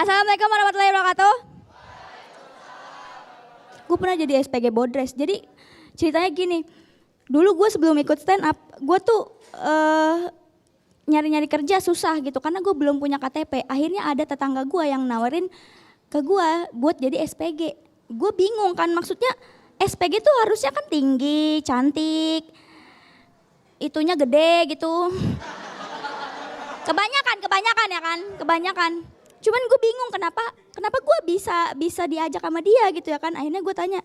Assalamualaikum warahmatullahi wabarakatuh. Gue pernah jadi SPG Bodres. Jadi ceritanya gini, dulu gue sebelum ikut stand up, gue tuh nyari-nyari kerja susah gitu karena gue belum punya KTP. Akhirnya ada tetangga gue yang nawarin ke gue buat jadi SPG. Gue bingung kan, maksudnya SPG tuh harusnya kan tinggi, cantik, itunya gede gitu. Kebanyakan ya kan, kebanyakan. Cuman gue bingung kenapa gue bisa diajak sama dia gitu ya kan. Akhirnya gue tanya,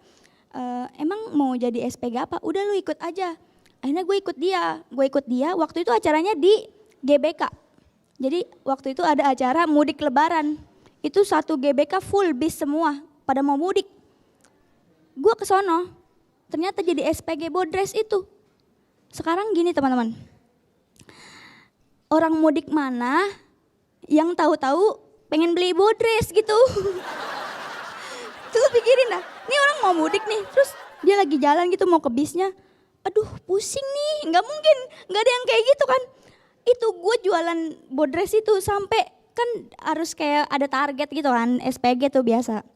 emang mau jadi SPG apa? Udah lu ikut aja. Akhirnya gue ikut dia. Waktu itu acaranya di GBK. Jadi waktu itu ada acara mudik lebaran. Itu satu GBK full bis semua pada mau mudik. Gue ke sono. Ternyata jadi SPG Bodres itu. Sekarang gini teman-teman. Orang mudik mana yang tahu-tahu pengen beli Bodres gitu. Terus pikirin dah, ini orang mau mudik nih, terus dia lagi jalan gitu mau ke bisnya. Aduh pusing nih, gak mungkin, gak ada yang kayak gitu kan. Itu gue jualan Bodres itu sampai kan harus kayak ada target gitu kan, SPG tuh biasa.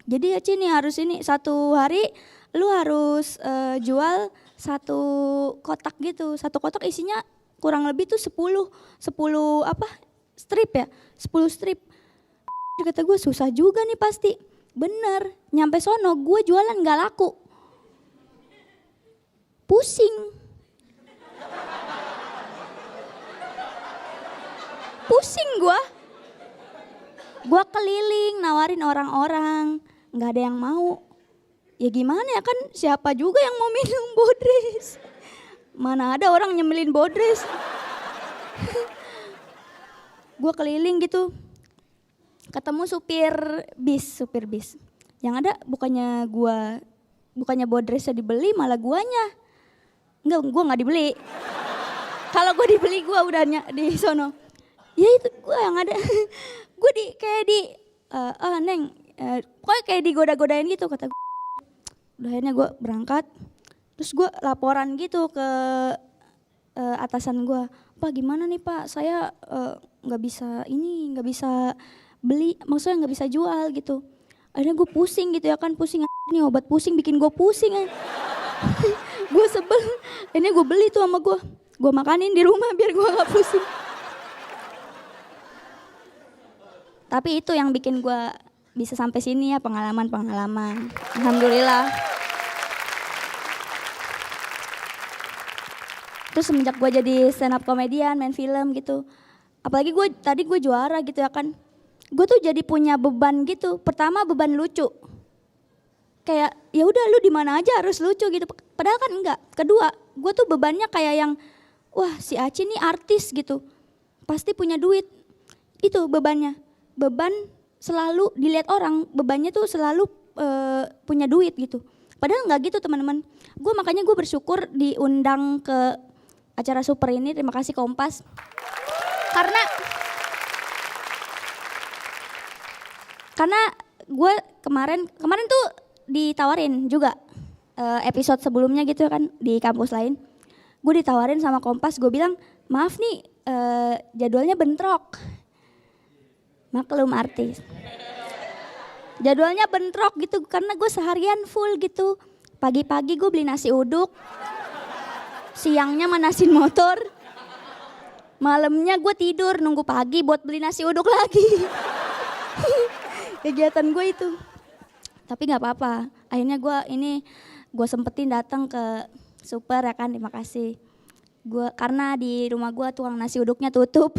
Jadi ya Cini harus ini, satu hari lu harus jual satu kotak gitu. Satu kotak isinya kurang lebih tuh 10 strip ya, 10 strip. Kata gue susah juga nih pasti. Bener, nyampe sono gue jualan gak laku. Pusing gue. Gue keliling nawarin orang-orang, gak ada yang mau. Ya gimana ya kan, siapa juga yang mau minum Bodres. Mana ada orang nyemilin Bodres. Gue keliling gitu, ketemu supir bis. Yang ada bukannya Bodresnya dibeli, malah guanya. Enggak, gue nggak dibeli. Kalau gue dibeli gue udah di sono. Ya itu gue yang ada. Gue Neng, pokoknya kayak digoda-godain gitu kata gue. Udah akhirnya gue berangkat. Terus gue laporan gitu ke atasan gue, Pak gimana nih Pak, saya nggak bisa beli, maksudnya nggak bisa jual gitu. Akhirnya gue pusing gitu ya kan, nih obat pusing bikin gue pusing ya. Gue sebel, akhirnya gue beli tuh sama gue makanin di rumah biar gue nggak pusing. Tapi itu yang bikin gue bisa sampai sini ya, pengalaman. Alhamdulillah. Terus semenjak gue jadi stand up komedian, main film gitu. Apalagi gue juara gitu ya kan. Gue tuh jadi punya beban gitu. Pertama beban lucu. Kayak ya udah lu di mana aja harus lucu gitu. Padahal kan enggak. Kedua, gue tuh bebannya kayak yang wah si Aci nih artis gitu. Pasti punya duit. Itu bebannya. Beban selalu dilihat orang, bebannya tuh selalu punya duit gitu. Padahal enggak gitu teman-teman. Makanya gue bersyukur diundang ke acara super ini, terima kasih Kompas. Karena gue kemarin tuh ditawarin juga episode sebelumnya gitu kan di kampus lain. Gue ditawarin sama Kompas, gue bilang maaf nih jadwalnya bentrok. Maklum artis. Jadwalnya bentrok gitu karena gue seharian full gitu. Pagi-pagi gue beli nasi uduk. Siangnya manasin motor, malamnya gue tidur nunggu pagi buat beli nasi uduk lagi. Kegiatan gue itu. Tapi gak apa-apa, akhirnya gue sempetin datang ke super ya kan, terima kasih. Karena di rumah gue tukang nasi uduknya tutup.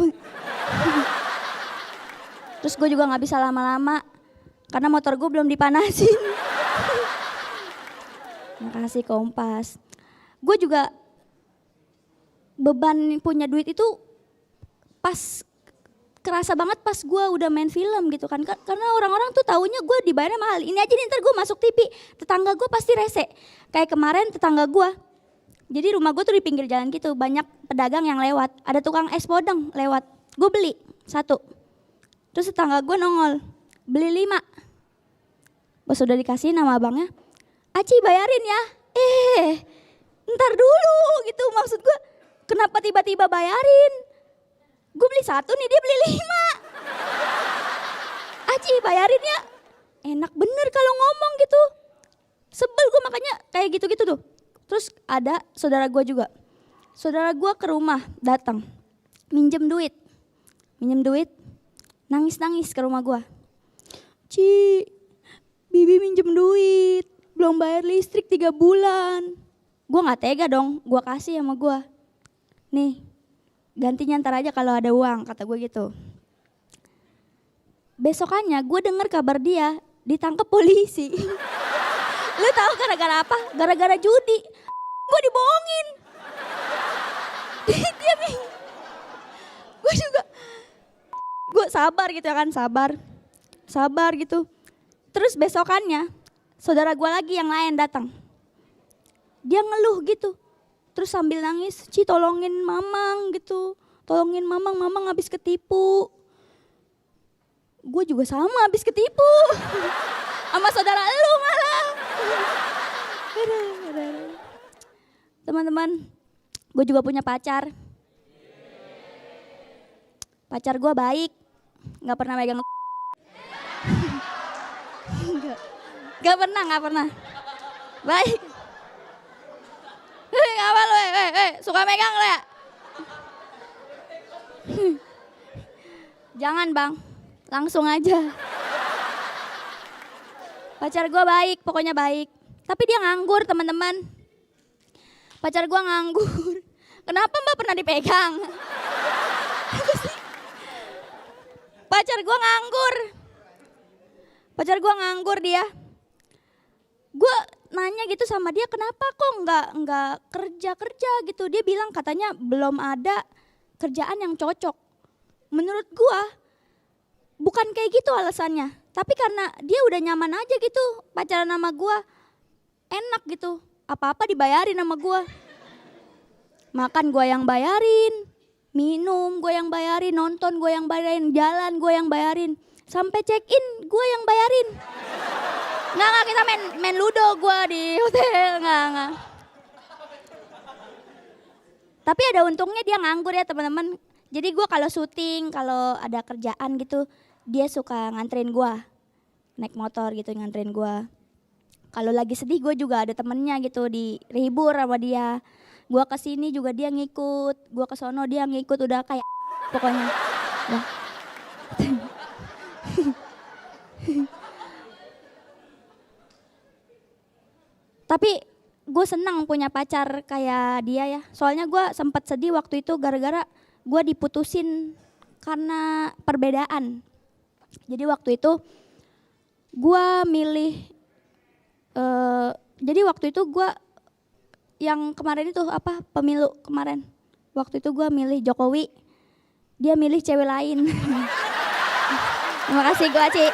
Terus gue juga gak bisa lama-lama, karena motor gue belum dipanasin. Makasih Kompas. Gue juga beban punya duit itu pas kerasa banget pas gue udah main film gitu kan. Karena orang-orang tuh taunya gue dibayarnya mahal. Ini aja nih ntar gue masuk TV, tetangga gue pasti rese. Kayak kemarin tetangga gue, jadi rumah gue tuh di pinggir jalan gitu, banyak pedagang yang lewat. Ada tukang es podeng lewat, gue beli 1. Terus tetangga gue nongol, beli 5. Pas udah dikasih nama abangnya, Aci bayarin ya. Ntar dulu gitu, maksud gue kenapa tiba-tiba bayarin? Gue beli 1 nih, dia beli 5. Ci bayarin ya. Enak bener kalau ngomong gitu. Sebel gue makanya kayak gitu-gitu tuh. Terus ada saudara gue juga. Saudara gue ke rumah datang. Minjem duit. Nangis-nangis ke rumah gue. Ci, Bibi minjem duit. Belum bayar listrik 3 bulan. Gue gak tega dong, gue kasih sama gue. Nih, gantinya ntar aja kalau ada uang, kata gue gitu. Besokannya gue denger kabar dia ditangkap polisi. Lu tahu gara-gara apa? Gara-gara judi. Gue dibohongin. Dia nih. Gue juga. Gue sabar gitu ya kan, sabar gitu. Terus besokannya saudara gue lagi yang lain datang. Dia ngeluh gitu. Terus sambil nangis, Ci tolongin Mamang gitu. Tolongin Mamang habis ketipu. Gue juga sama habis ketipu. Sama saudara lu malah. Teman-teman, gue juga punya pacar. Pacar gue baik, gak pernah megang. Gak pernah. Baik. Apa lu, suka megang lu ya? Jangan bang, langsung aja. Pacar gue baik, pokoknya baik. Tapi dia nganggur teman-teman. Pacar gue nganggur. Kenapa mbak pernah dipegang? Pacar gue nganggur dia. Gue nanya gitu sama dia, kenapa kok nggak kerja gitu. Dia bilang katanya belum ada kerjaan yang cocok. Menurut gue bukan kayak gitu alasannya. Tapi karena dia udah nyaman aja gitu pacaran sama gue. Enak gitu, apa-apa dibayarin sama gue. Makan gue yang bayarin, minum gue yang bayarin, nonton gue yang bayarin, jalan gue yang bayarin. Sampai check in gue yang bayarin. Nggak kita main ludo gue di hotel, nggak. Tapi ada untungnya dia nganggur ya teman-teman. Jadi gue kalau syuting, kalau ada kerjaan gitu, dia suka nganterin gue. Naik motor gitu nganterin gue. Kalau lagi sedih gue juga ada temennya gitu, dihibur sama dia. Gue kesini juga dia ngikut, gue kesono dia ngikut, udah kayak pokoknya. Nah. Tapi gue senang punya pacar kayak dia ya. Soalnya gue sempat sedih waktu itu gara-gara gue diputusin karena perbedaan. Jadi waktu itu gue milih, jadi waktu itu gue yang kemarin itu apa pemilu kemarin. Waktu itu gue milih Jokowi, dia milih cewek lain. Terima kasih gue Ci.